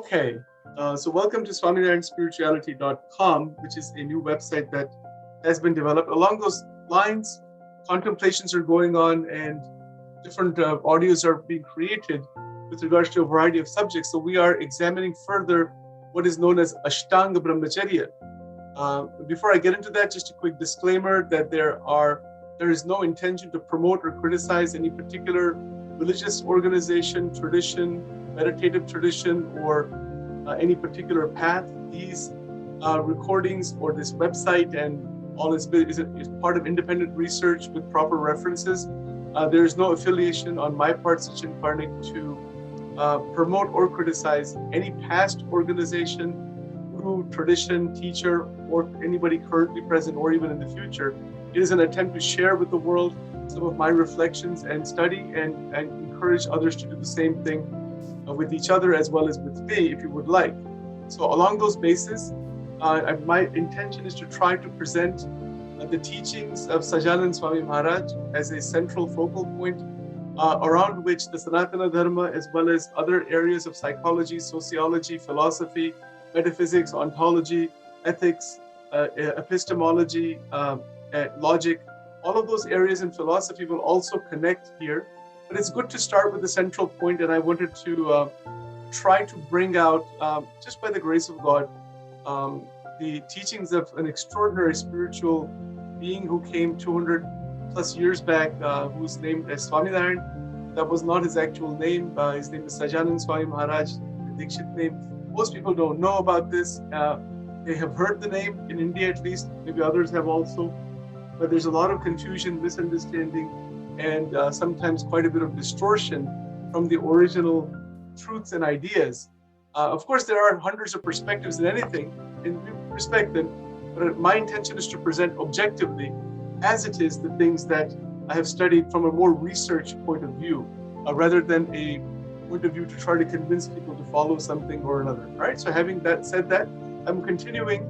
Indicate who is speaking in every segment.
Speaker 1: Okay, so welcome to SwaminarayanSpirituality.com, which is a new website that has been developed. Along those lines, contemplations are going on and different audios are being created with regards to a variety of subjects. So we are examining further what is known as Ashtanga Brahmacharya. Before I get into that, just a quick disclaimer that there is no intention to promote or criticize any particular religious organization, tradition, meditative tradition, or any particular path. These recordings or this website and all is part of independent research with proper references. There is no affiliation on my part, Sachin Karnik, to promote or criticize any past organization, guru, tradition, teacher, or anybody currently present or even in the future. It is an attempt to share with the world some of my reflections and study and encourage others to do the same thing with each other as well as with me, if you would like. So along those bases, my intention is to try to present the teachings of Sahajanand Swami Maharaj as a central focal point around which the Sanatana Dharma, as well as other areas of psychology, sociology, philosophy, metaphysics, ontology, ethics, epistemology, logic, all of those areas in philosophy will also connect here. But it's good to start with the central point, and I wanted to try to bring out, just by the grace of God, the teachings of an extraordinary spiritual being who came 200 plus years back, who's named as Swaminarayan. That was not his actual name. His name is Sahajanand Swami Maharaj, the Dikshit name. Most people don't know about this. They have heard the name in India at least, maybe others have also, but there's a lot of confusion, misunderstanding, and sometimes quite a bit of distortion from the original truths and ideas. Of course, there are hundreds of perspectives in anything, and we respect them, but my intention is to present objectively, as it is, the things that I have studied from a more research point of view, rather than a point of view to try to convince people to follow something or another. All right, so having said that, I'm continuing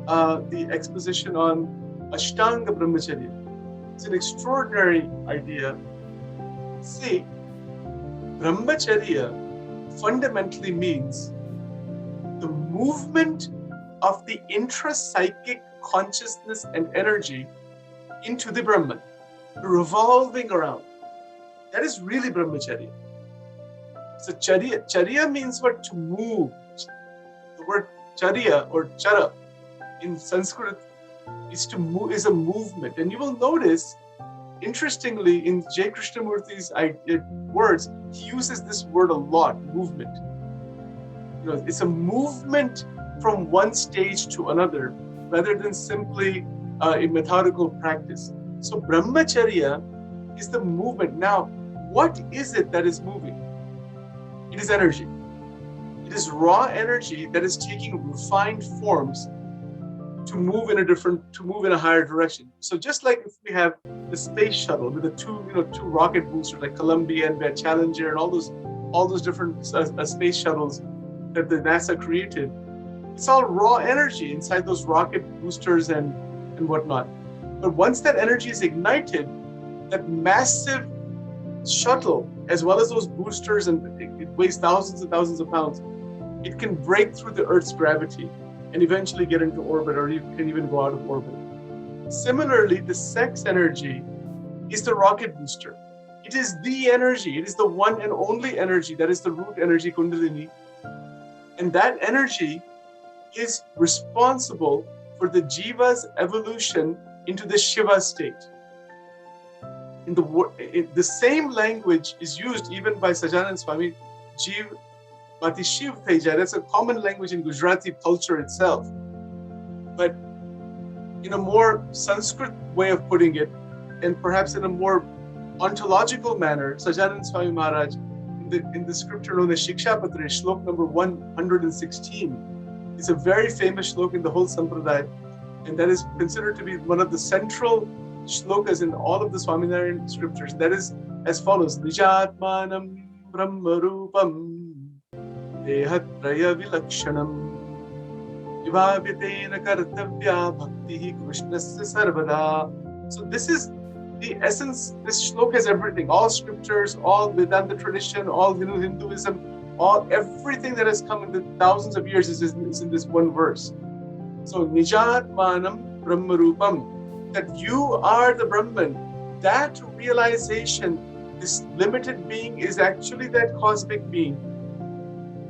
Speaker 1: the exposition on Ashtanga Brahmacharya. It's an extraordinary idea. See, Brahmacharya fundamentally means the movement of the intra-psychic consciousness and energy into the Brahman, revolving around. That is really Brahmacharya. So Charya means what? To move. The word Charya or Chara in Sanskrit is to move, is a movement. And you will notice, interestingly, in J. Krishnamurti's words, he uses this word a lot, movement. You know, it's a movement from one stage to another, rather than simply a methodical practice. So Brahmacharya is the movement. Now, what is it that is moving? It is energy. It is raw energy that is taking refined forms to move in a higher direction. So just like if we have the space shuttle with the two rocket boosters like Columbia and we had Challenger and all those different space shuttles that the NASA created, it's all raw energy inside those rocket boosters and whatnot. But once that energy is ignited, that massive shuttle, as well as those boosters, and it weighs thousands and thousands of pounds, it can break through the Earth's gravity and eventually get into orbit, or you can even go out of orbit. Similarly, the sex energy is the rocket booster. It is the energy. It is the one and only energy. That is the root energy, Kundalini. And that energy is responsible for the Jiva's evolution into the Shiva state. The same language is used even by Sahajanand Swami, Jiv Mati Shiv Teja. That's a common language in Gujarati culture itself. But in a more Sanskrit way of putting it, and perhaps in a more ontological manner, Sahajanand Swami Maharaj, in the scripture known as Shikshapatra, shlok number 116, is a very famous shlok in the whole Sampradaya, and that is considered to be one of the central shlokas in all of the Swaminarayan scriptures. That is as follows: Nijatmanam Brahmarupam Dehatraya Vilakshanam Vivavyatena Kartavya Bhakti Krishnasya Sarvada. So this is the essence. This shlok has everything, all scriptures, all Vedanta tradition, all Hinduism, Everything that has come in the thousands of years is in this one verse. So Nijatmanam Brahmarupam, that you are the Brahman. That realization, this limited being is actually that cosmic being.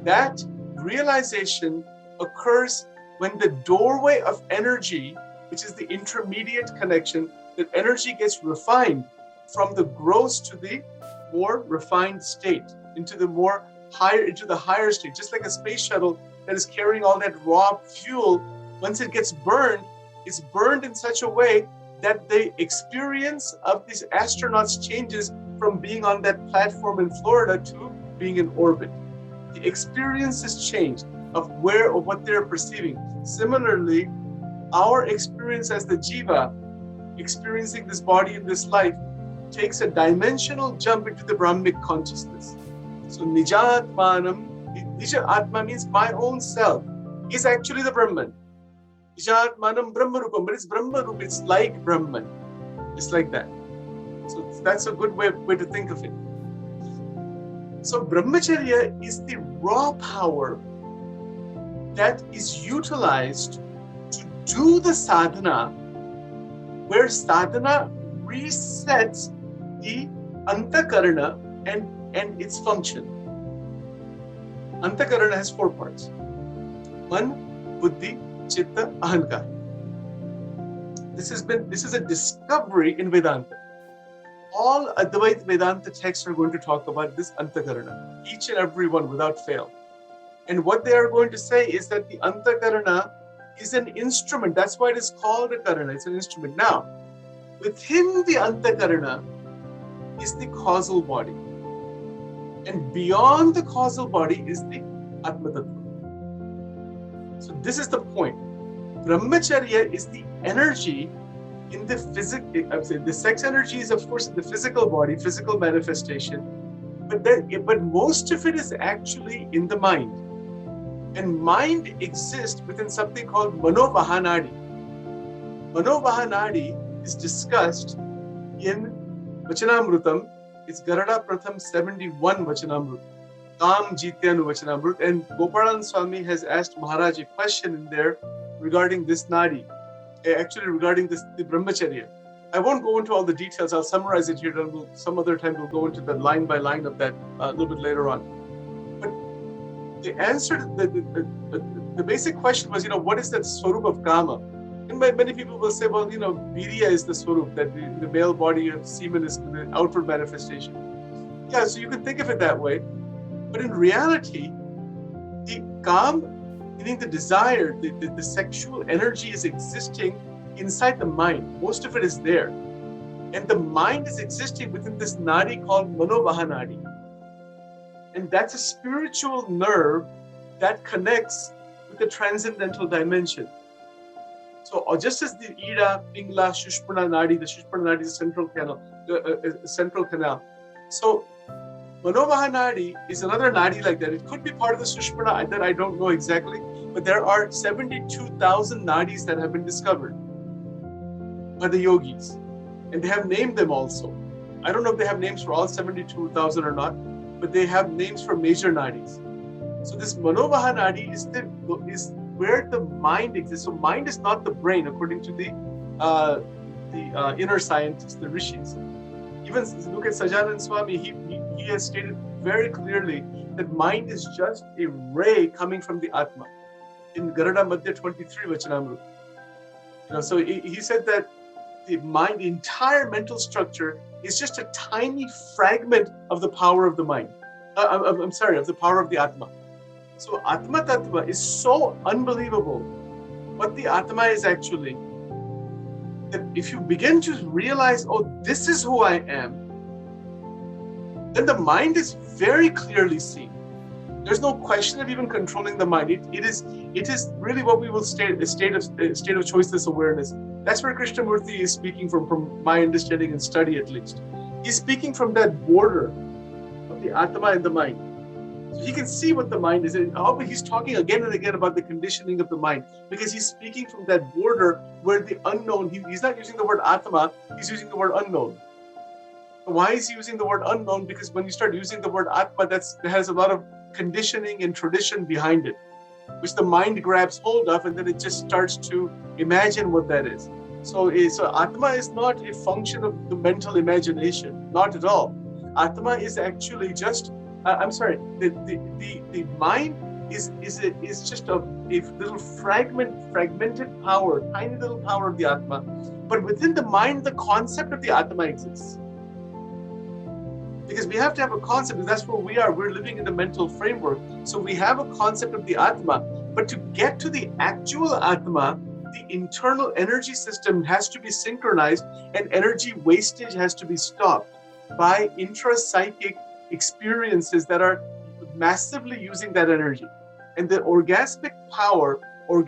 Speaker 1: That realization occurs when the doorway of energy, which is the intermediate connection, that energy gets refined from the gross to the more refined state, into the higher state, just like a space shuttle that is carrying all that raw fuel. Once it gets burned, it's burned in such a way that the experience of these astronauts changes from being on that platform in Florida to being in orbit. The experience is changed of what they're perceiving. Similarly, our experience as the jiva, experiencing this body in this life, takes a dimensional jump into the Brahmic consciousness. So Nijatmanam, Nija Atma means my own self, is actually the Brahman. Nijatmanam Brahmarupam, but it's Brahmarup, it's like Brahman. It's like that. So that's a good way to think of it. So Brahmacharya is the raw power that is utilized to do the sadhana, where sadhana resets the antakarana and its function. Antakarana has 4 parts. Man, buddhi, chitta, ahankar. This is a discovery in Vedanta. All Advaita Vedanta texts are going to talk about this antakarana, each and every one without fail. And what they are going to say is that the antakarana is an instrument. That's why it is called a karana. It's an instrument. Now, within the antakarana is the causal body. And beyond the causal body is the Atma Tattva. So this is the point. Brahmacharya is the energy in the the sex energy is of course the physical body, physical manifestation, but most of it is actually in the mind. And mind exists within something called Manovahanadi. Manovahanadi is discussed in Vachanamrutam. It's Garada Pratham 71 Vachanamrut. Kam Jityanu Vachanamrut. And Gopalan Swami has asked Maharaj a question in there regarding this nadi. Actually regarding the Brahmacharya. I won't go into all the details. I'll summarize it here. Some other time we'll go into the line by line of that a little bit later on. But the answer, the basic question was, what is that swarup of kama? And many people will say, well, virya is the swarup, that the male body of semen is the outward manifestation. Yeah, so you can think of it that way. But in reality, the kam, meaning the desire, the sexual energy is existing inside the mind. Most of it is there. And the mind is existing within this nadi called Manovahanadi. And that's a spiritual nerve that connects with the transcendental dimension. So just as the Ida, Pingla, Shushmana Nadi, the Shushmana Nadi is a central canal. So Manovahanadi is another nadi like that. It could be part of the Sushmana, that I don't know exactly, but there are 72,000 nadis that have been discovered by the yogis. And they have named them also. I don't know if they have names for all 72,000 or not, but they have names for major nadis. So this Manovahanadi is where the mind exists. So mind is not the brain, according to the inner scientists, the rishis. Even look at Sajanand Swami, he has stated very clearly that mind is just a ray coming from the Atma. In Garada Madhya 23 Vachanamrut. So he said that the mind, the entire mental structure is just a tiny fragment of the power of the mind. Of the power of the Atma. So Atma Tattva is so unbelievable. What the Atma is actually, that if you begin to realize, oh, this is who I am, then the mind is very clearly seen. There's no question of even controlling the mind. It is really what we will state a state of choiceless awareness. That's where Krishnamurti is speaking from my understanding and study at least. He's speaking from that border of the Atma and the mind. So he can see what the mind is. And he's talking again and again about the conditioning of the mind, because he's speaking from that border where the unknown, he's not using the word Atma, he's using the word unknown. Why is he using the word unknown? Because when you start using the word Atma, that has a lot of conditioning and tradition behind it, which the mind grabs hold of, and then it just starts to imagine what that is. So Atma is not a function of the mental imagination, not at all. Atma is actually just, the mind is just a little fragmented power, tiny little power of the Atma. But within the mind, the concept of the Atma exists. Because we have to have a concept, and that's where we are. We're living in the mental framework. So we have a concept of the Atma, but to get to the actual Atma, the internal energy system has to be synchronized, and energy wastage has to be stopped by intra-psychic experiences that are massively using that energy. And the orgasmic power, or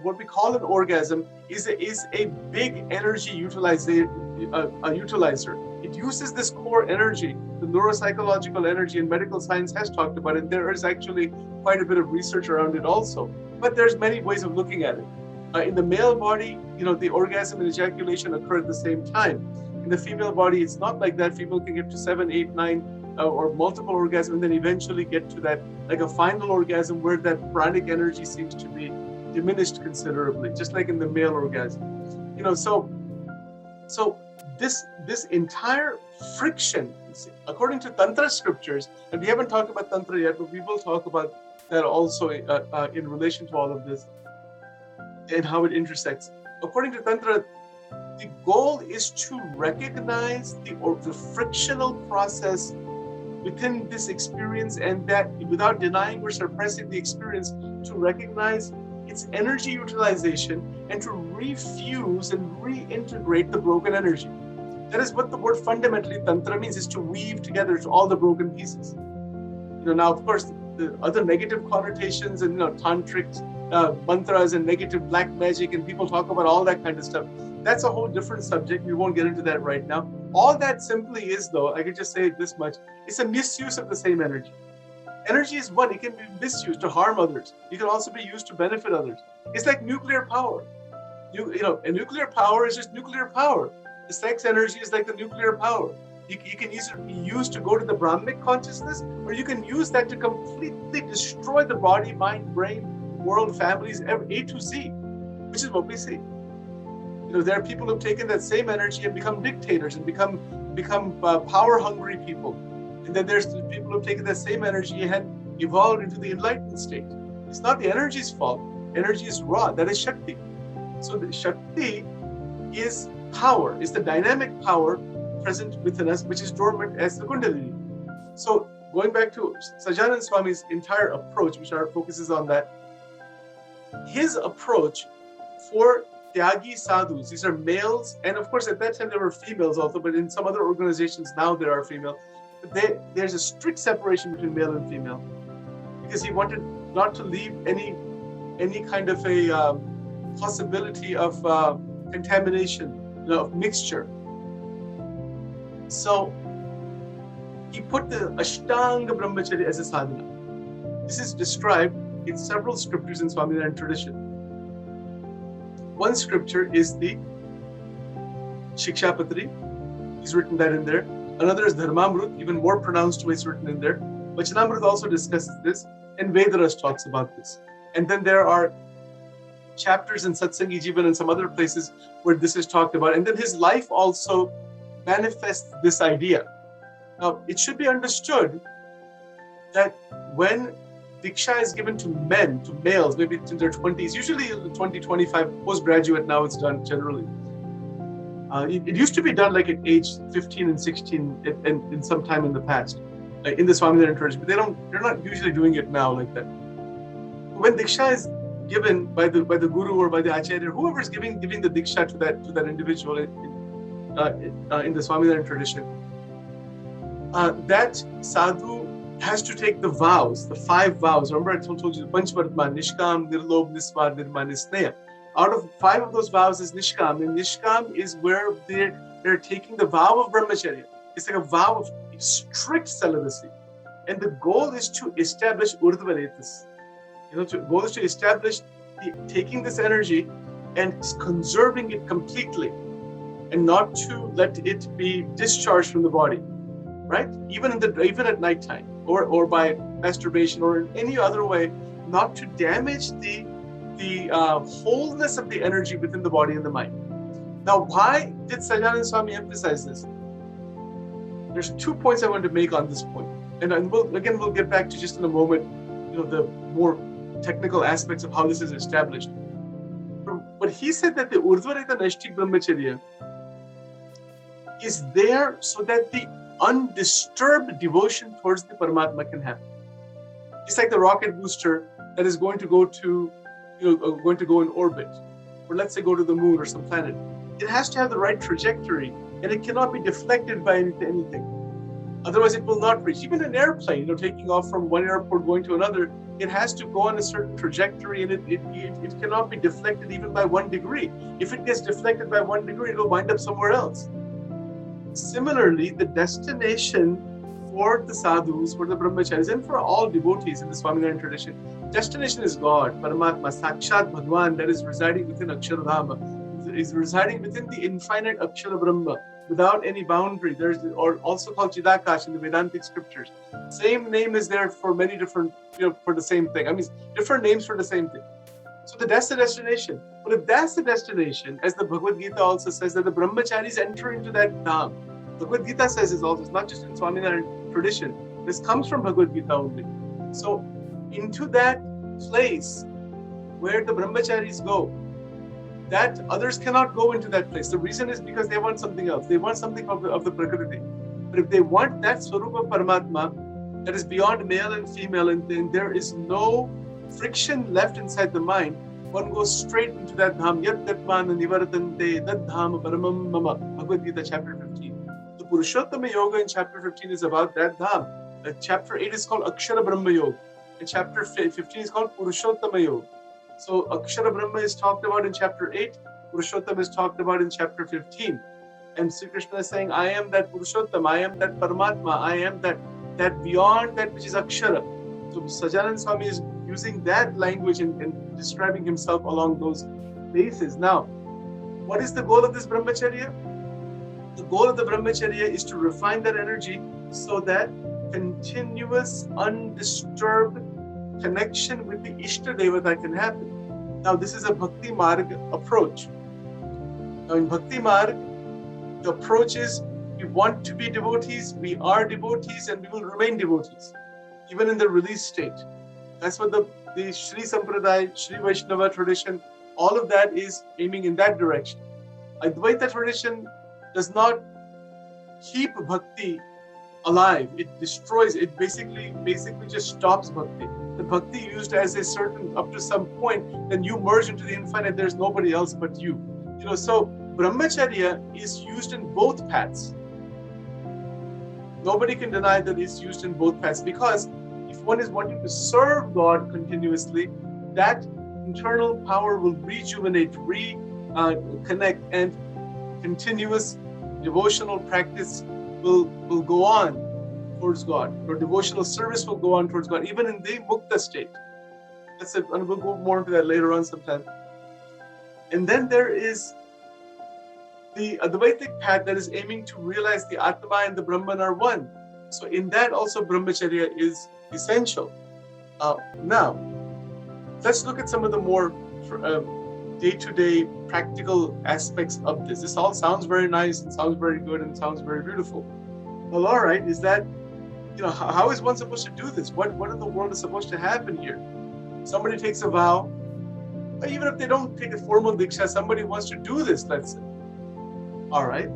Speaker 1: what we call an orgasm, is a big energy utilizer. It uses this core energy, the neuropsychological energy, and medical science has talked about it. There is actually quite a bit of research around it also. But there's many ways of looking at it. In the male body, the orgasm and ejaculation occur at the same time. In the female body, it's not like that. Female can get to 7, 8, 9, or multiple orgasms, and then eventually get to that, like a final orgasm where that pranic energy seems to be diminished considerably, just like in the male orgasm. So this entire friction, according to Tantra scriptures, and we haven't talked about Tantra yet, but we will talk about that also in relation to all of this and how it intersects. According to Tantra, the goal is to recognize the frictional process within this experience, and that without denying or suppressing the experience, to recognize its energy utilization and to refuse and reintegrate the broken energy. That is what the word fundamentally Tantra means, is to weave together all the broken pieces. Now, of course, the other negative connotations and tantric mantras and negative black magic, and people talk about all that kind of stuff. That's a whole different subject. We won't get into that right now. All that simply is, though, I can just say this much, it's a misuse of the same energy. Energy is one. It can be misused to harm others. It can also be used to benefit others. It's like nuclear power. A nuclear power is just nuclear power. The sex energy is like the nuclear power. You can either be used to go to the Brahmic consciousness, or you can use that to completely destroy the body, mind, brain, world, families, A to Z, which is what we see. There are people who've taken that same energy and become dictators and become power-hungry people. And then there's people who've taken that same energy and evolved into the enlightened state. It's not the energy's fault. Energy is raw. That is Shakti. So the Shakti is power, is the dynamic power present within us, which is dormant as the Kundalini. So going back to Sajanand Swami's entire approach, which our focus is on that, his approach for Tyagi sadhus, these are males, and of course at that time there were females also, but in some other organizations now there are female. But there's a strict separation between male and female, because he wanted not to leave any kind of a possibility of contamination, of mixture. So he put the Ashtanga Brahmacharya as a sadhana. This is described in several scriptures in Swaminarayan tradition. One scripture is the Shikshapatri. He's written that in there. Another is Dharmamrut, even more pronounced way it's written in there. Vachanamrut also discusses this, and Vedaras talks about this. And then there are chapters in Satsangi Jivan and some other places where this is talked about. And then his life also manifests this idea. Now, it should be understood that when Diksha is given to men, to males, maybe in their 20s, usually 20, 25, postgraduate now it's done generally. It used to be done like at age 15 and 16 in some time in the past, in the Swaminarayan tradition, but they're not usually doing it now like that. When Diksha is given by the Guru or by the Acharya, whoever is giving the Diksha to that individual in the Swaminarayan tradition, that sadhu has to take the vows, the 5 vows. Remember I told you, Panchvartma, Nishkam, Nirlobh, Nisvar, Nirma, Nisneya. Out of 5 of those vows is Nishkam, and Nishkam is where they're taking the vow of Brahmacharya. It's like a vow of strict celibacy. And the goal is to establish Urdhvaretas. The goal is to establish taking this energy and conserving it completely, and not to let it be discharged from the body, right? Even at nighttime. or by masturbation or in any other way, not to damage the wholeness of the energy within the body and the mind. Now, why did Sajanand Swami emphasize this? There's 2 points I want to make on this point. And we'll get back to just in a moment, the more technical aspects of how this is established. But he said that the Urdhvarita Naishtik Brahmacharya is there so that the undisturbed devotion towards the Paramatma can happen. It's like the rocket booster that is going to go in orbit, or let's say go to the moon or some planet. It has to have the right trajectory, and it cannot be deflected by anything. Otherwise, it will not reach. Even an airplane, taking off from one airport going to another, it has to go on a certain trajectory, and it cannot be deflected even by 1 degree. If it gets deflected by 1 degree, it will wind up somewhere else. Similarly, the destination for the sadhus, for the brahmacharis, and for all devotees in the Swaminarayan tradition, destination is God, Paramatma, Sakshat Bhagwan, that is residing within Aksharadhama, is residing within the infinite Akshara Brahma, without any boundary. There's, or also called Chidakash in the Vedantic scriptures. Same name is there for many different, for the same thing. I mean, different names for the same thing. So that's the destination. But if that's the destination, as the Bhagavad Gita also says, that the brahmacharis enter into that dham. Bhagavad Gita says this also. It's not just in Swaminarayan tradition. This comes from Bhagavad Gita only. So into that place where the brahmacharis go, that others cannot go into that place. The reason is because they want something else. They want something of the Prakriti. But if they want that Swarupa Paramatma that is beyond male and female, and then there is no friction left inside the mind, one goes straight into that dham. Yat tatmana nivartante tad dham paramam mama. Bhagavad Gita chapter 15. The Purushottama Yoga in chapter 15 is about that dham. Chapter 8 is called Akshara Brahma Yoga. And chapter 15 is called Purushottama Yoga. So Akshara Brahma is talked about in chapter 8, Purushottam is talked about in chapter 15. And Sri Krishna is saying, I am that Purushottam, I am that Paramatma, I am that beyond that which is Akshara. So Sajanand Swami is using that language and describing himself along those bases. Now, what is the goal of this Brahmacharya? The goal of the Brahmacharya is to refine that energy so that continuous, undisturbed connection with the Ishta Devata can happen. Now, this is a Bhakti Marg approach. Now, in Bhakti Marg, the approach is we want to be devotees, we are devotees, and we will remain devotees, even in the release state. That's what the Sri Sampradaya, Sri Vaishnava tradition, all of that is aiming in that direction. Advaita tradition does not keep bhakti alive. It destroys, it basically just stops bhakti. The bhakti used as a certain, up to some point, then you merge into the infinite, there's nobody else but you. So Brahmacharya is used in both paths. Nobody can deny that it's used in both paths, because if one is wanting to serve God continuously, that internal power will rejuvenate, reconnect, and continuous devotional practice will go on towards God, or devotional service will go on towards God, even in the mukta state. That's it, and we'll go more into that later on sometime. And then there is the Advaitic path that is aiming to realize the Atma and the Brahman are one. So in that also Brahmacharya is essential. Now, let's look at some of the more day-to-day practical aspects of this. This all sounds very nice and sounds very good and sounds very beautiful. Well, all right, is that, how is one supposed to do this? What in the world is supposed to happen here? Somebody takes a vow, or even if they don't take a formal diksha, somebody wants to do this, let's say. All right,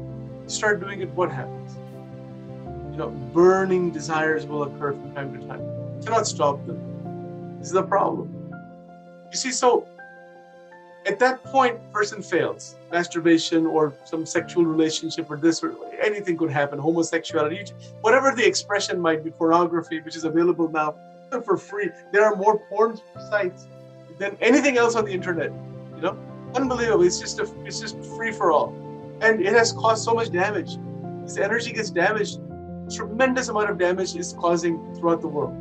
Speaker 1: start doing it, what happens? Burning desires will occur from time to time. You cannot stop them. This is the problem. You see, so at that point, person fails. Masturbation or some sexual relationship or this or anything could happen. Homosexuality, whatever the expression might be, pornography, which is available now for free. There are more porn sites than anything else on the internet. Unbelievable. It's just free for all, and it has caused so much damage. This energy gets damaged. Tremendous amount of damage is causing throughout the world.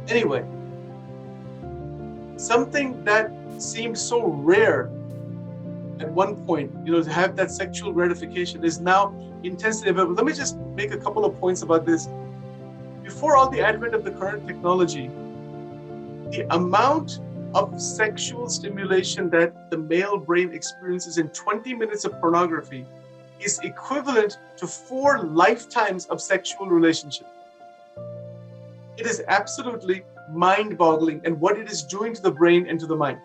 Speaker 1: Anyway, something that seemed so rare at one point, to have that sexual gratification is now intensely available. Let me just make a couple of points about this. before all the advent of the current technology, the amount of sexual stimulation that the male brain experiences in 20 minutes of pornography is equivalent to 4 lifetimes of sexual relationship. It is absolutely mind-boggling, and what it is doing to the brain and to the mind.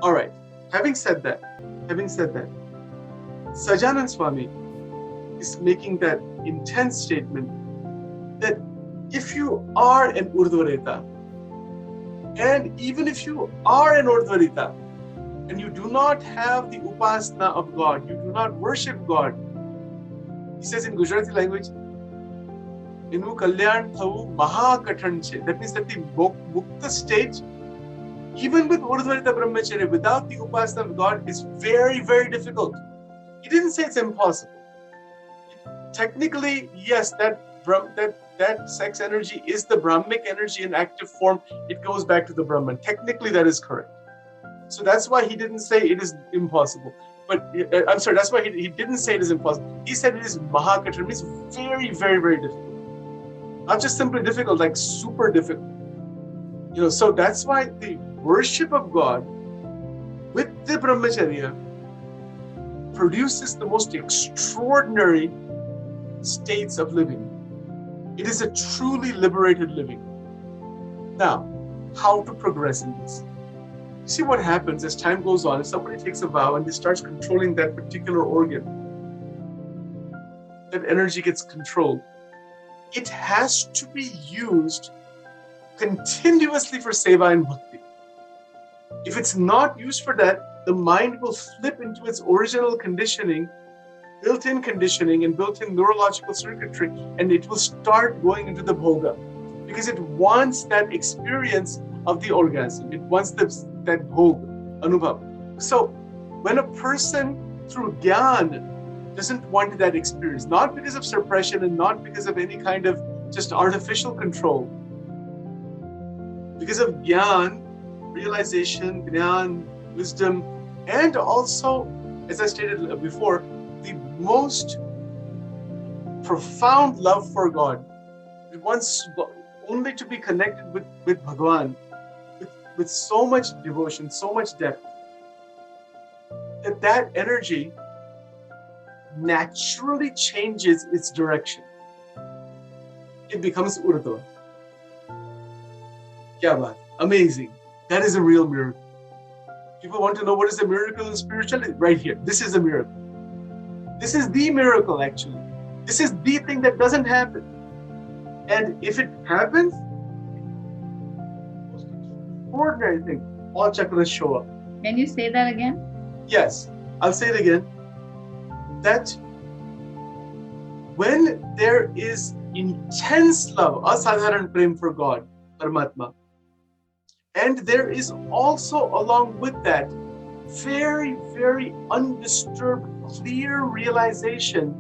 Speaker 1: All right, having said that, Sajanand Swami is making that intense statement that if you are an Urdhvarita, and even if you are an Urdhvarita, and you do not have the upasana of God, you do not worship God, he says in Gujarati language, Inu kalyan thau maha kathan che. That means that the mukta stage, even with Urdhvarita Brahmacharya, without the upasana of God, is very, very difficult. He didn't say it's impossible. Technically, yes, that sex energy is the Brahmic energy in active form. It goes back to the Brahman. Technically, that is correct. So that's why he didn't say it is impossible. But I'm sorry, that's why he didn't say it is impossible. He said it is mahakatra, means very, very, very difficult. Not just simply difficult, like super difficult. So that's why the worship of God with the Brahmacharya produces the most extraordinary states of living. It is a truly liberated living. Now, how to progress in this? See what happens as time goes on. If somebody takes a vow and they starts controlling that particular organ, that energy gets controlled. It has to be used continuously for seva and bhakti. If it's not used for that, the mind will flip into its original conditioning, built-in conditioning and built-in neurological circuitry, and it will start going into the bhoga because it wants that experience of the orgasm. It wants that bhoga, anubhav. So when a person through jnana doesn't want that experience, not because of suppression and not because of any kind of just artificial control, because of jnana, realization, jnana, wisdom, and also, as I stated before, the most profound love for God. It wants only to be connected with Bhagavan, with so much devotion, so much depth, that energy naturally changes its direction. It becomes Urdhva. Kya baat? Amazing. That is a real miracle. People want to know what is a miracle in spirituality? Right here. This is a miracle. This is the miracle, actually. This is the thing that doesn't happen. And if it happens, most extraordinary thing, all chakras show up.
Speaker 2: Can you say that again?
Speaker 1: Yes, I'll say it again. That when there is intense love, asadharan prem for God, Paramatma, and there is also along with that very, very undisturbed, clear realization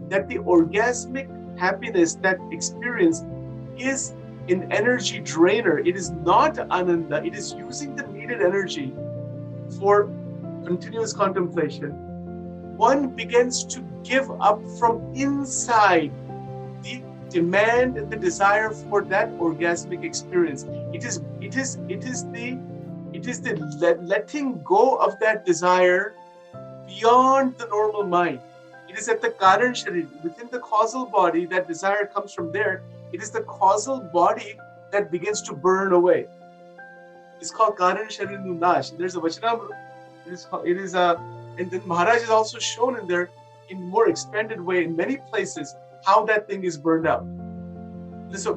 Speaker 1: that the orgasmic happiness, that experience, is an energy drainer. It is not ananda. It is using the needed energy for continuous contemplation. One begins to give up from inside the demand and the desire for that orgasmic experience. It is the letting go of that desire beyond the normal mind. It is at the Karan Sharir, within the causal body, that desire comes from there. It is the causal body that begins to burn away. It's called Karan Sharir Nunash. There's a Vachanamrut. And then Maharaj is also shown in there in more expanded way in many places how that thing is burned out. So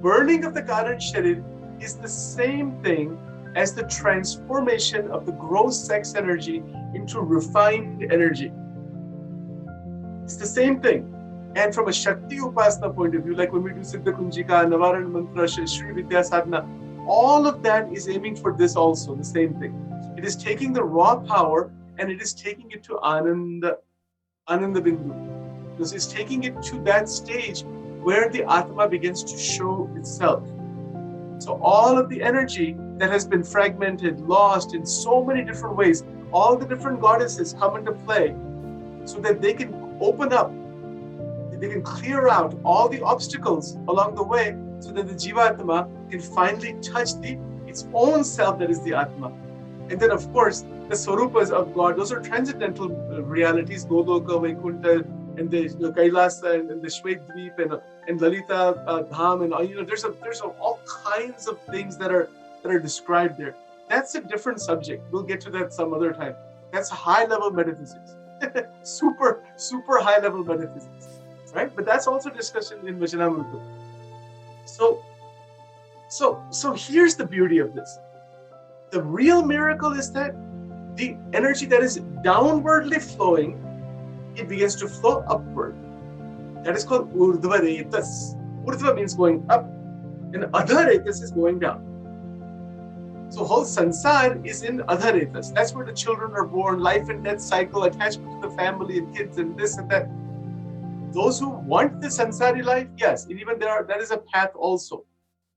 Speaker 1: burning of the Karan Sharir is the same thing as the transformation of the gross sex energy into refined energy. It's the same thing. And from a Shakti Upasana point of view, like when we do Siddha Kunjika, Navaran Mantra, Shri Vidya Sadhana, all of that is aiming for this also, the same thing. It is taking the raw power and it is taking it to Ananda Bindu. Because it's taking it to that stage where the Atma begins to show itself. So all of the energy that has been fragmented, lost in so many different ways, all the different goddesses come into play so that they can open up, they can clear out all the obstacles along the way so that the Jivatma can finally touch its own self, that is the Atma. And then, of course, the Swarupas of God, those are transcendental realities, Goloka, Vaikuntha, and the Kailasa, and the Shwedweep, and Lalita Dham, and there's all kinds of things that are described there. That's a different subject. We'll get to that some other time. That's high-level metaphysics, super high-level metaphysics, right? But that's also discussed in Vachanamrita. So here's the beauty of this. The real miracle is that the energy that is downwardly flowing, it begins to flow upward. That is called Urdhva Retas. Urdhva means going up, and Adha Retas is going down. So whole sansar is in Adha Retas. That's where the children are born, life and death cycle, attachment to the family and kids and this and that. Those who want the sansari life, yes, and even that is a path also.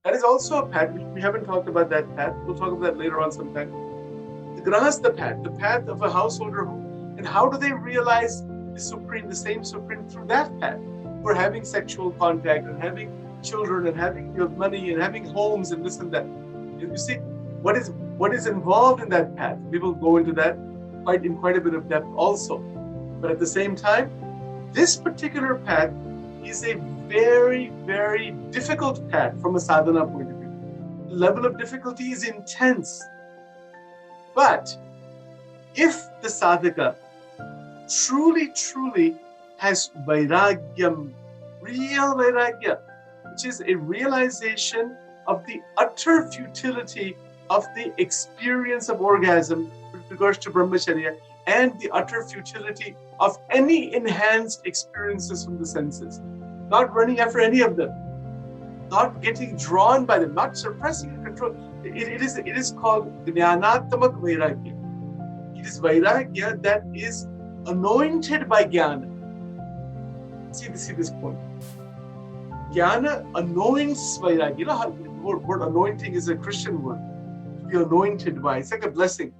Speaker 1: That is also a path. We haven't talked about that path. We'll talk about that later on sometime. The grahastha path, the path of a householder, and how do they realize the same supreme through that path? For having sexual contact and having children and having money and having homes and this and that. You see what is involved in that path. We will go into that in quite a bit of depth also. But at the same time, this particular path is a very, very difficult path from a sadhana point of view. The level of difficulty is intense. But if the sadhaka truly has vairagyam, real vairagya, which is a realization of the utter futility of the experience of orgasm with regards to brahmacharya, and the utter futility of any enhanced experiences from the senses. Not running after any of them, not getting drawn by them, not suppressing and control. It is called Jnanatamak Vairagya. It is Vairagya that is anointed by Jnana. See this point. Jnana anoints Vairagya. You know how the word anointing is a Christian word. To be anointed by. It's like a blessing.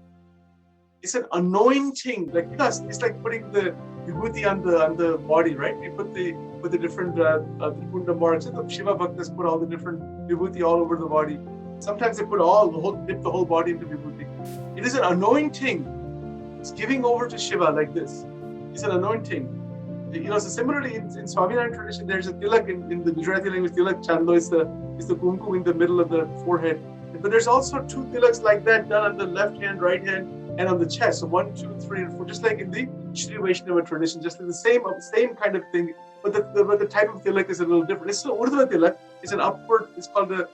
Speaker 1: It's an anointing. Like it's like putting the vibhuti on the body, right? We put the different Trikunda marks, and the Shiva Bhaktas put all the different vibhuti all over the body. Sometimes they put dip the whole body into vibhuti. It is an anointing. It's giving over to Shiva like this. It's an anointing. So similarly in Swaminarayan tradition, there's a tilak in the Gujarati language. Tilak chando is the kumkum in the middle of the forehead. But there's also two tilaks like that done on the left hand, right hand, and on the chest. So 1, 2, 3, and 4, just like in the Shri Vaishnava tradition, just like the same kind of thing. But the type of tilak is a little different. It's an urdhva tilak. It's an upward. It's called an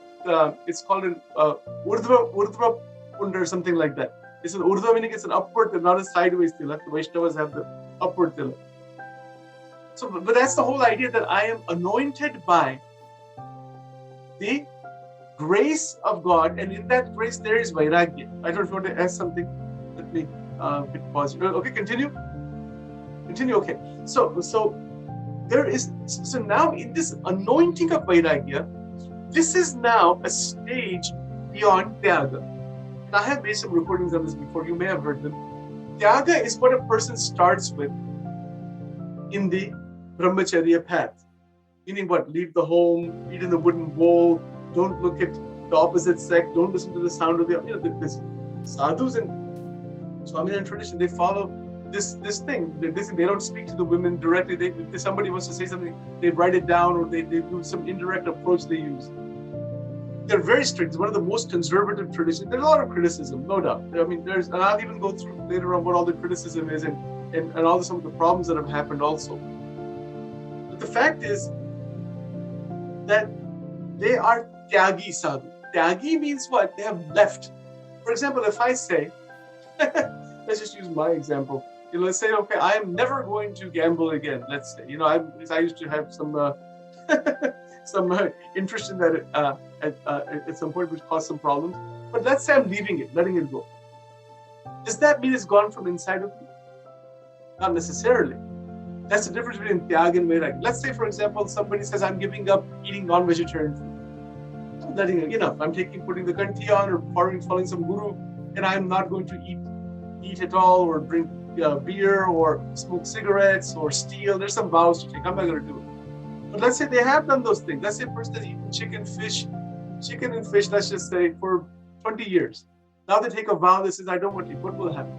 Speaker 1: urdhva punda or something like that. It's an urdhva meaning it's an upward, not a sideways tilak. The Vaishnavas have the upward tilak. So, but that's the whole idea, that I am anointed by the grace of God, and in that grace there is vairagya. I don't know if you want to ask something. Let me pause. Okay, continue. Okay. So there is. So now in this anointing of vairagya, this is now a stage beyond Tyaga. And I have made some recordings on this before. You may have heard them. Tyaga is what a person starts with in the Brahmacharya path. Meaning what? Leave the home, eat in the wooden bowl, don't look at the opposite sex, don't listen to the sound of this sadhus in Swaminarayan tradition, they follow this thing. They don't speak to the women directly. If somebody wants to say something, they write it down, or they do some indirect approach they use. They're very strict. It's one of the most conservative traditions. There's a lot of criticism, no doubt. I mean, and I'll even go through later on what all the criticism is and all some of the problems that have happened also. But the fact is that they are tyagi sadhu. Tyagi means what? They have left. For example, if I say, let's just use my example. Let's say, okay, I am never going to gamble again. Let's say, I used to have some some interest in that at some point, which caused some problems. But let's say I'm leaving it, letting it go. Does that mean it's gone from inside of me? Not necessarily. That's the difference between tyag and vairagya. Let's say, for example, somebody says, I'm giving up eating non-vegetarian food. I'm letting it enough. I'm putting the kanti on, or following some guru, and I'm not going to eat at all, or drink beer, or smoke cigarettes, or steal. There's some vows to take. I'm not going to do it. But let's say they have done those things. Let's say a person has eaten chicken and fish, let's just say, for 20 years. Now they take a vow that says, I don't want to eat. What will happen?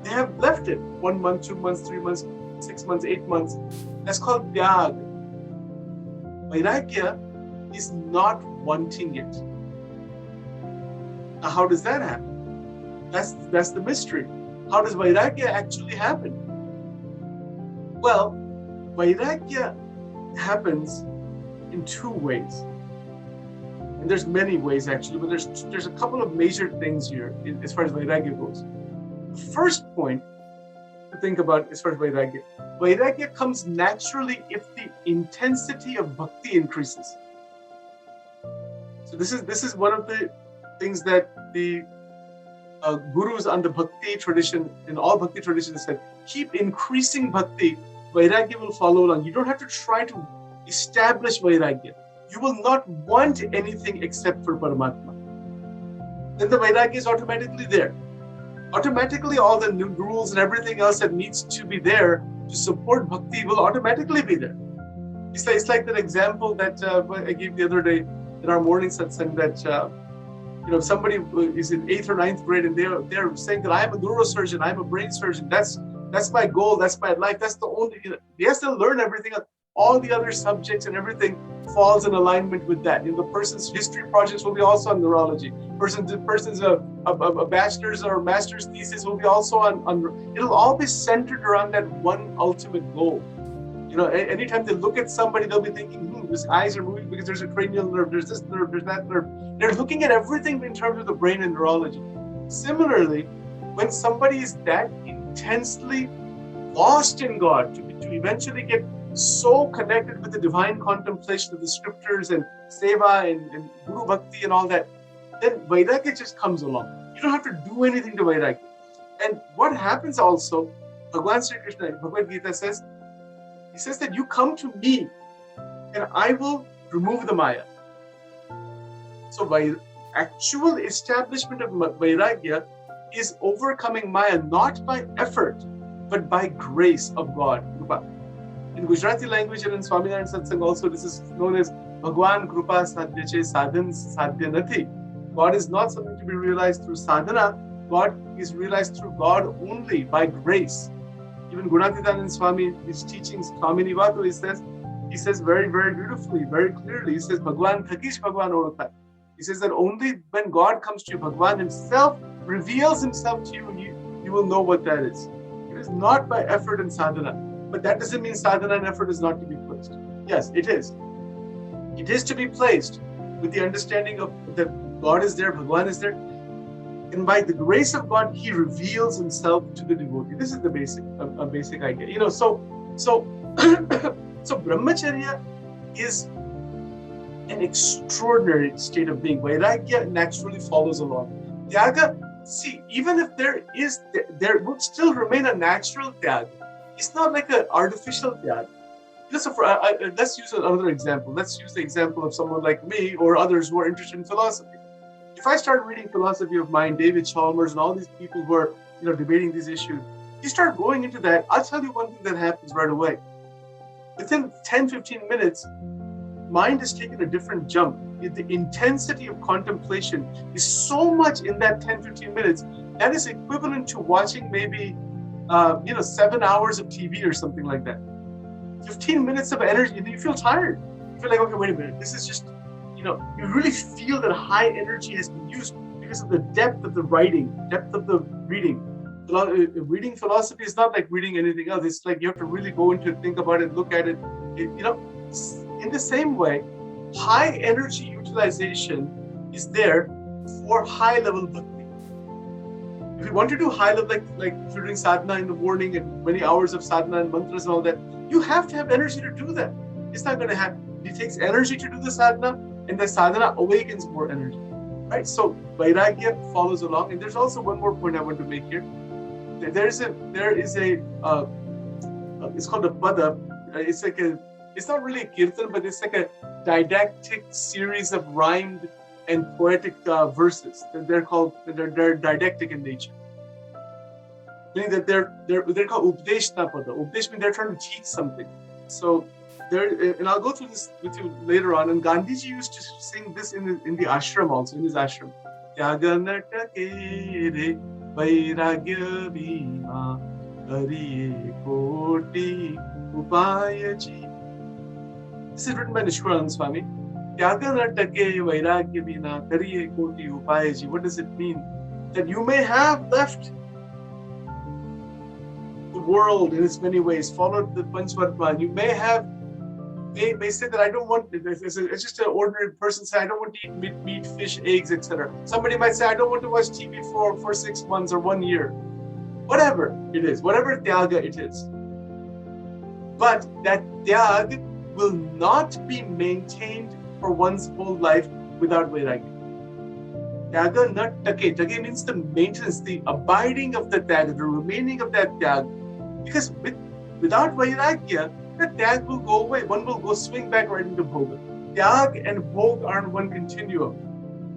Speaker 1: They have left it 1 month, 2 months, 3 months, 6 months, 8 months. That's called tyag. Vairagya is not wanting it. Now, how does that happen? That's the mystery. How does Vairagya actually happen? Well, Vairagya happens in 2 ways. And there's many ways actually, but there's a couple of major things here as far as Vairagya goes. The first point to think about as far as Vairagya comes naturally if the intensity of bhakti increases. So this is one of the things that the gurus on the bhakti tradition, in all bhakti traditions, said, keep increasing bhakti, Vairagya will follow along. You don't have to try to establish Vairagya. You will not want anything except for Paramatma. Then the Vairagya is automatically there. Automatically all the new rules and everything else that needs to be there to support bhakti will automatically be there. It's like that example that I gave the other day in our morning satsang that somebody is in 8th or 9th grade and they're saying that I'm a neurosurgeon, I'm a brain surgeon, that's my goal, that's my life, that's the only, yes, they'll learn everything, all the other subjects and everything falls in alignment with that. The person's history projects will be also on neurology. The person's a bachelor's or master's thesis will be also on it'll all be centered around that one ultimate goal. Anytime they look at somebody, they'll be thinking, his eyes are moving because there's a cranial nerve, there's this nerve, there's that nerve. They're looking at everything in terms of the brain and neurology. Similarly, when somebody is that intensely lost in God, to eventually get so connected with the divine contemplation of the scriptures and seva and Guru Bhakti and all that, then Vairagya just comes along. You don't have to do anything to Vairagya. And what happens also, Bhagavan Sri Krishna, Bhagavad Gita says, he says that you come to me and I will remove the Maya. So by actual establishment of Vairagya is overcoming Maya not by effort, but by grace of God. In Gujarati language and in Swaminarayan Satsang also, this is known as Bhagwan Krupa Sadhyache Sadhan Sadhya Nathi. God is not something to be realized through sadhana. God is realized through God only by grace. Even Gunatitanand Swami, his teachings, Swami Nivatu, he says very, very beautifully, very clearly, he says, Bhagwan Thakish Bhagwan Orotha. He says that only when God comes to you, Bhagwan himself reveals himself to you, you will know what that is. It is not by effort and sadhana. But that doesn't mean sadhana and effort is not to be placed. Yes, it is. It is to be placed with the understanding of that God is there, Bhagwan is there. And by the grace of God, he reveals himself to the devotee. This is the basic idea. So Brahmacharya is an extraordinary state of being. Vairagya naturally follows along. Tyaga, see, even if there would still remain a natural tyaga. It's not like an artificial tyaga. Let's use another example. Let's use the example of someone like me or others who are interested in philosophy. If I start reading philosophy of mind, David Chalmers and all these people who are debating these issues, you start going into that, I'll tell you one thing that happens right away. Within 10-15 minutes, mind has taken a different jump. The intensity of contemplation is so much in that 10-15 minutes, that is equivalent to watching maybe 7 hours of TV or something like that. 15 minutes of energy, you feel tired. You feel like, okay, wait a minute, this is just, you really feel that high energy has been used because of the depth of the writing, depth of the reading. Reading philosophy is not like reading anything else. It's like you have to really go into it, think about it, look at it. In the same way, high energy utilization is there for high level bhakti. If you want to do high level, like if you're doing sadhana in the morning and many hours of sadhana and mantras and all that, you have to have energy to do that. It's not going to happen. It takes energy to do the sadhana, and the sadhana awakens more energy, right? So Vairagya follows along. And there's also one more point I want to make here. There is a it's called a pada. It's not really a kirtan, but it's like a didactic series of rhymed and poetic verses. They're didactic in nature. Meaning that they're called updeshna pada. Updesh means they're trying to teach something. So there, and I'll go through this with you later on. And Gandhiji used to sing this in the ashram also, in his ashram. Tyaga natake re vairagya bhima kariye koti upayaji. This is written by Nishkuranand Swami. Tyaga natake vairagya bhima kariye koti upayaji. What does it mean? That you may have left the world in its many ways, followed the Panchvartman. You may have may say that I don't want, it's just an ordinary person say, I don't want to eat meat, fish, eggs, etc. Somebody might say, I don't want to watch TV for 6 months or 1 year. Whatever it is, whatever tyaga it is. But that tyag will not be maintained for one's whole life without vairagya. Tyaga not take. Take means the maintenance, the abiding of the tyaga, the remaining of that tyag. Because without vairagya, the tyag will go away. One will go swing back right into bhoga. Tyag and bhoga are in one continuum.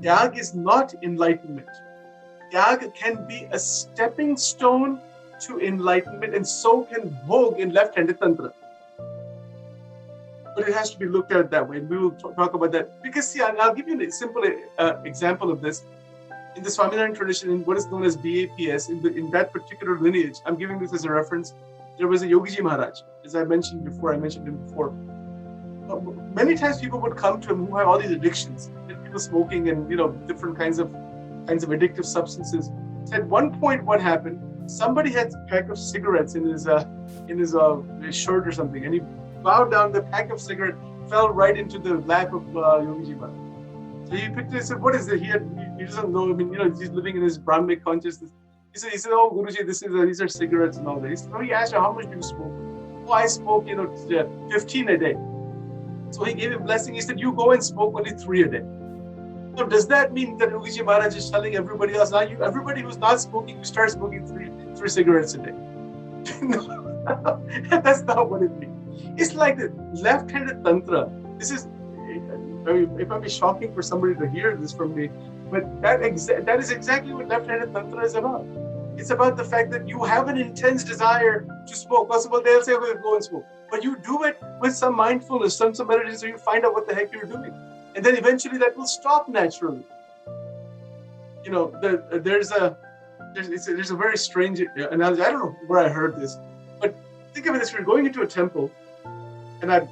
Speaker 1: Tyag is not enlightenment. Tyag can be a stepping stone to enlightenment, and so can bhoga in left-handed tantra. But it has to be looked at that way, and we will talk about that. Because see, I'll give you a simple example of this. In the Swaminarayan tradition, in what is known as BAPS, in that particular lineage, I'm giving this as a reference. There was a Yogiji Maharaj, as I mentioned him before. Many times people would come to him who have all these addictions, people smoking and different kinds of addictive substances. So at one point, what happened? Somebody had a pack of cigarettes in his shirt or something, and he bowed down. The pack of cigarette fell right into the lap of Yogiji Maharaj. So he picked it and said, "What is it?" He doesn't know. I mean, he's living in his Brahmic consciousness. He said, "Oh, Guruji, these are cigarettes and all that." He asked her, "How much do you smoke?" "Oh, I smoke, 15 a day." So he gave him a blessing. He said, "You go and smoke only 3 a day." So does that mean that Guruji Maharaj is telling everybody else, now everybody who's not smoking, you start smoking three cigarettes a day? No, that's not what it means. It's like the left-handed tantra. This is, it might be shocking for somebody to hear this from me, but that is exactly what left-handed tantra is about. It's about the fact that you have an intense desire to smoke. Possible they'll say, "Well, go and smoke," but you do it with some mindfulness, some meditation, so you find out what the heck you're doing, and then eventually that will stop naturally. There's a very strange analogy. I don't know where I heard this, but think of it as, you're going into a temple, and I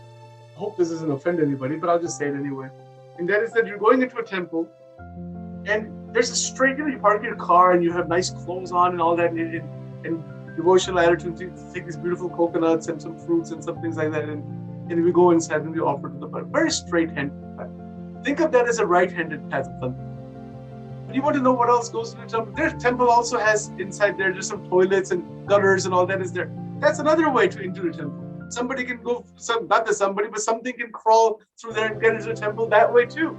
Speaker 1: hope this doesn't offend anybody, but I'll just say it anyway. And that is that you're going into a temple, and there's a straight, you park your car and you have nice clothes on and all that, and devotional attitude to take these beautiful coconuts and some fruits and some things like that, and we go inside and we offer to the Lord. Very straight-handed path. Think of that as a right-handed path of tantra. But you want to know what else goes into the temple? Their temple also has inside there, there's some toilets and gutters and all that is there. That's another way to enter the temple. Somebody can go, but something can crawl through there and get into the temple that way too.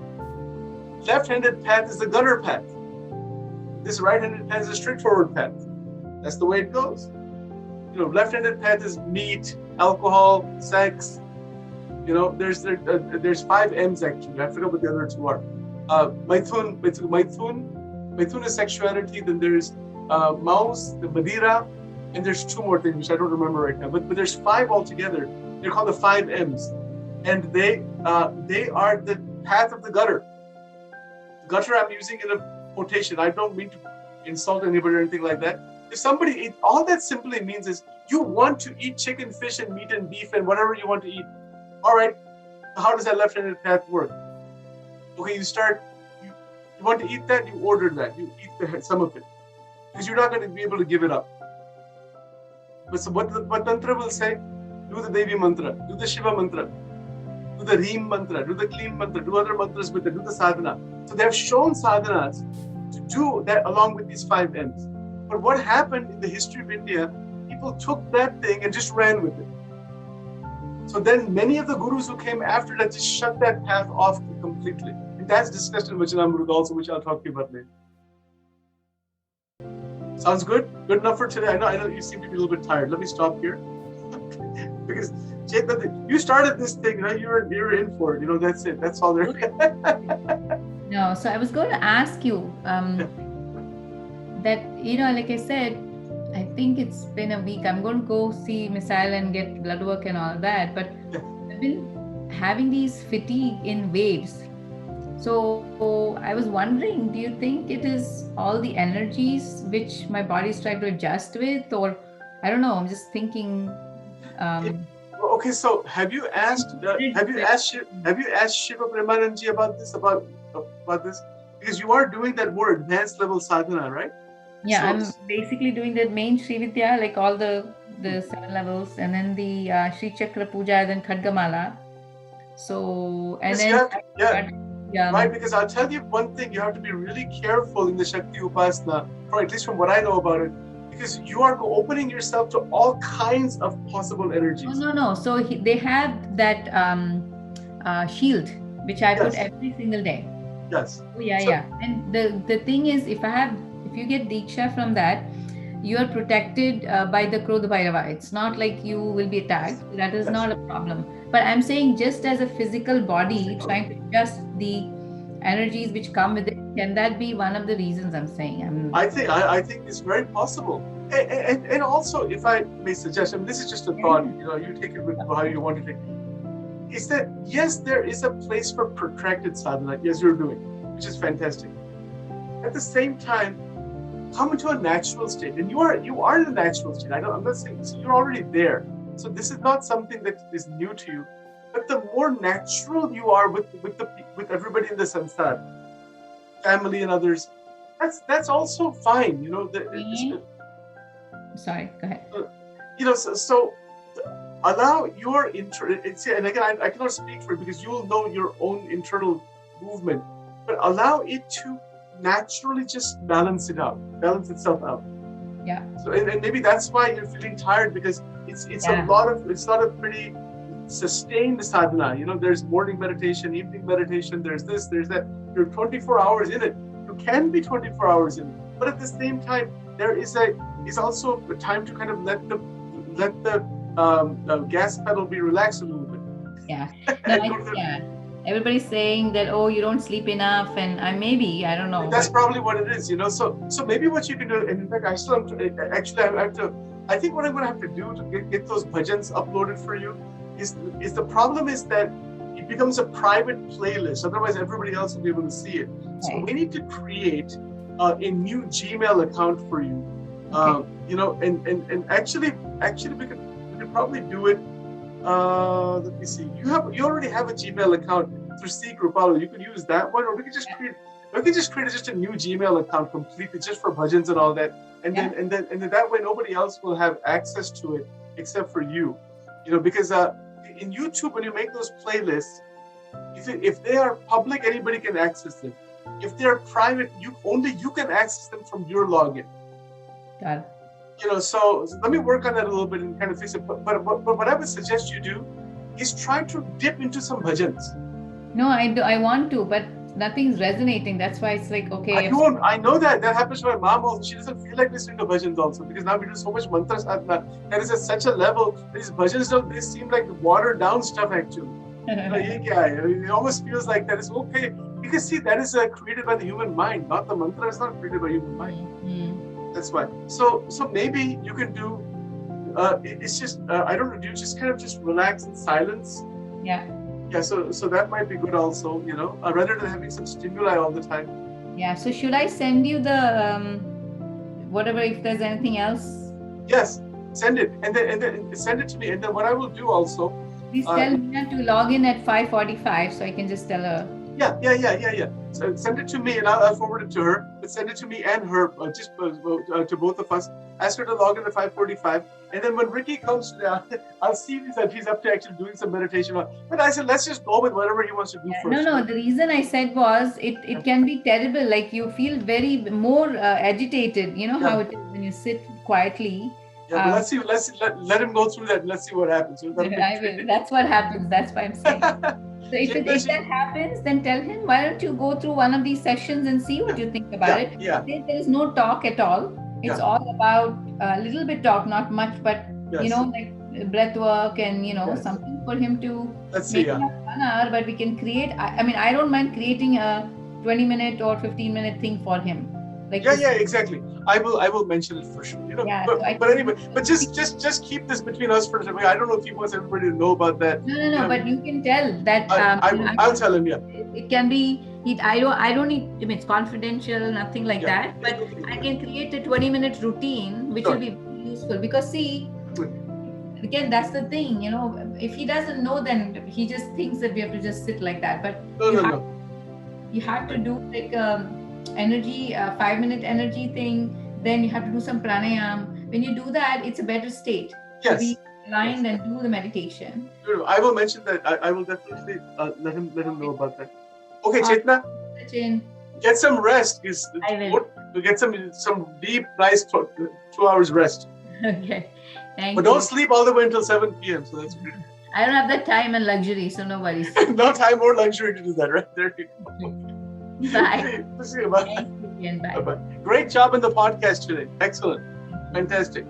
Speaker 1: Left-handed path is the gutter path. This right-handed path is a straightforward path. That's the way it goes. Left-handed path is meat, alcohol, sex. There's 5 M's actually. I forgot what the other 2 are. Maithun is sexuality. Then there's mouse, the Madira, and there's 2 more things which I don't remember right now. But there's 5 altogether. They're called the 5 M's, and they are the path of the gutter. Gutter I'm using in a quotation. I don't mean to insult anybody or anything like that. If somebody eats, all that simply means is you want to eat chicken, fish, and meat and beef and whatever you want to eat. All right, how does that left-handed path work? Okay, you want to eat that, you order that, you eat some of it, because you're not going to be able to give it up. But so what tantra will say? Do the Devi mantra, do the Shiva mantra, do the Reem mantra, do the Kleem mantra, do other mantras with it, do the sadhana. So they have shown sadhanas to do that along with these 5 M's. But what happened in the history of India, people took that thing and just ran with it. So then many of the gurus who came after that just shut that path off completely. And that's discussed in Vachanamrut also, which I'll talk to you about later. Sounds good? Good enough for today? I know you seem to be a little bit tired. Let me stop here. Because Chaitanya, you started this thing, you're in for it. That's it. That's all there is.
Speaker 2: No, so I was going to ask you that, like I said, I think it's been a week. I'm going to go see Misail and get blood work and all that. But the I've been having these fatigue in waves. So I was wondering, do you think it is all the energies which my body is trying to adjust with, or I don't know? I'm just thinking.
Speaker 1: It,
Speaker 2: Um,
Speaker 1: okay, so have you asked Shiva Premananji about this? Because you are doing that more advanced level sadhana, right?
Speaker 2: Yeah,
Speaker 1: So
Speaker 2: I'm basically doing the main Sri Vidya, like all
Speaker 1: hmm,
Speaker 2: the 7 levels, and then the Sri Chakra Puja, then Khadgamala. So and
Speaker 1: because you
Speaker 2: then
Speaker 1: have to, yeah, right.
Speaker 2: um,
Speaker 1: Because I'll tell you one thing: you have to be really careful in the Shakti Upasana, or at least from what I know about it, because you are opening yourself to all kinds of possible
Speaker 2: oh
Speaker 1: energies.
Speaker 2: no. So they have that shield which I put
Speaker 1: Yes,
Speaker 2: every single day.
Speaker 1: yes.
Speaker 2: Oh yeah,
Speaker 1: So
Speaker 2: yeah. And the thing is, if you get diksha from that, you are protected by the Krodha Bhairava. It's not like you will be
Speaker 1: yes,
Speaker 2: attacked. That is
Speaker 1: yes.
Speaker 2: not a problem. But I'm saying just as a physical body
Speaker 1: Physical.
Speaker 2: trying to adjust the energies which come with it, can that be one of the reasons I'm saying?
Speaker 1: I think it's very possible. And also, if I may suggest, I mean, this is just a thought.
Speaker 2: Yeah.
Speaker 1: You know, you take it with how you want to take it. Is that yes, there is a place for protracted sadhana, yes, you're doing, which is fantastic. At the same time, come into a natural state, and you are in a natural state. I'm not saying so you're already there. So this is not something that is new to you. But the more natural you are with everybody in the samsara, family and others, that's also fine. You know,
Speaker 2: Me? Sorry, go ahead.
Speaker 1: so allow your and again I cannot speak for it because you will know your own internal movement, but allow it to naturally just balance itself out.
Speaker 2: Yeah.
Speaker 1: So and maybe that's why you're feeling tired, because
Speaker 2: Yeah.
Speaker 1: it's not a pretty sustained sadhana. You know, there's morning meditation, evening meditation, there's this, there's that. You're 24 hours in it. You can be 24 hours in it, but at the same time there is also a time to kind of let the gas pedal be relaxed a little bit.
Speaker 2: Yeah. No,
Speaker 1: And go to the,
Speaker 2: yeah. Everybody's saying that, oh, you don't sleep enough, and I don't know,
Speaker 1: that's
Speaker 2: but
Speaker 1: probably what it is, you know. So maybe what you can do, and in fact, I still actually I have to. I think what I'm going to have to do to get those bhajans uploaded for you is the problem is that it becomes a private playlist. Otherwise, everybody else will be able to see it. So
Speaker 2: okay.
Speaker 1: we need to create a new Gmail account for you.
Speaker 2: Okay.
Speaker 1: You know, and actually we could probably do it. Let me see. You already have a Gmail account through C Krupalo. You could use that one, or we could just create just a new Gmail account completely just for bhajans and all that, and
Speaker 2: Yeah.
Speaker 1: then that way nobody else will have access to it except for you. You know, because in YouTube when you make those playlists, if they are public, anybody can access them. If they are private, you can access them from your login.
Speaker 2: Got it.
Speaker 1: You know, so let me work on that a little bit and kind of fix it. But what I would suggest you do is try to dip into some bhajans.
Speaker 2: No, I do. I want to, but nothing's resonating. That's why it's like, okay,
Speaker 1: I know that happens to my mom also. She doesn't feel like listening to bhajans also, because now we do so much mantra sadhana. That is at such a level. These bhajans they seem like watered down stuff actually. It almost feels like that is okay, because see, that is created by the human mind, not the mantra is not created by human mind. That's why. So maybe you can do. It's just I don't know. Do you just kind of just relax in silence?
Speaker 2: Yeah.
Speaker 1: Yeah. So that might be good also. You know, rather than having some stimuli all the time.
Speaker 2: Yeah. So should I send you the whatever, if there's anything else?
Speaker 1: Yes. Send it, and then send it to me, and then what I will do also.
Speaker 2: Please tell Nina to log in at 5:45, so I can just tell her.
Speaker 1: Yeah. So send it to me, and I'll forward it to her. But send it to me and her, just to both of us. Ask her to log in at 5:45, and then when Ricky comes, I'll see if he's up to actually doing some meditation. But I said, let's just go with whatever he wants to do first.
Speaker 2: No. The reason I said was it can be terrible. Like you feel very more agitated. You know how it is when you sit quietly.
Speaker 1: Yeah, but let's see. Let him go through that, and let's see what happens.
Speaker 2: I will. That's what happens. That's why I'm saying. So if that happens, then tell him, why don't you go through one of these sessions and see what you think about it.
Speaker 1: Yeah.
Speaker 2: There is no talk at all. It's all about a little bit talk, not much, but you know, like breath work and something for him to make it up 1 hour. But we can create. I mean, I don't mind creating a 20-minute or 15-minute thing for him. Like
Speaker 1: exactly. I will mention it for sure.
Speaker 2: Yeah,
Speaker 1: but anyway, but just keep this between us for a second. I don't know if he wants everybody to know about that.
Speaker 2: No, but you can tell that.
Speaker 1: I'll tell him. Yeah.
Speaker 2: It can be. I don't need. I mean, it's confidential, nothing like that. But I can create a 20-minute routine, which will be useful. Because see, again, that's the thing. If he doesn't know, then he just thinks that we have to just sit like that. But
Speaker 1: No.
Speaker 2: You have to do like energy, 5-minute energy thing. Then you have to do some pranayam. When you do that, it's a better state to be aligned and do the meditation.
Speaker 1: I will mention that. I will definitely let him know about that. Okay, Chetna,
Speaker 2: Sachin,
Speaker 1: get some rest.
Speaker 2: I will.
Speaker 1: Get some deep, nice 2 hours rest.
Speaker 2: Okay, thank you.
Speaker 1: But don't sleep all the way until 7 p.m. So that's great.
Speaker 2: I don't have that time and luxury, so no worries.
Speaker 1: No time or luxury to do that, right? There you go.
Speaker 2: Bye.
Speaker 1: Bye.
Speaker 2: Thank you again. Bye.
Speaker 1: Bye. Great job in the podcast today. Excellent. Fantastic.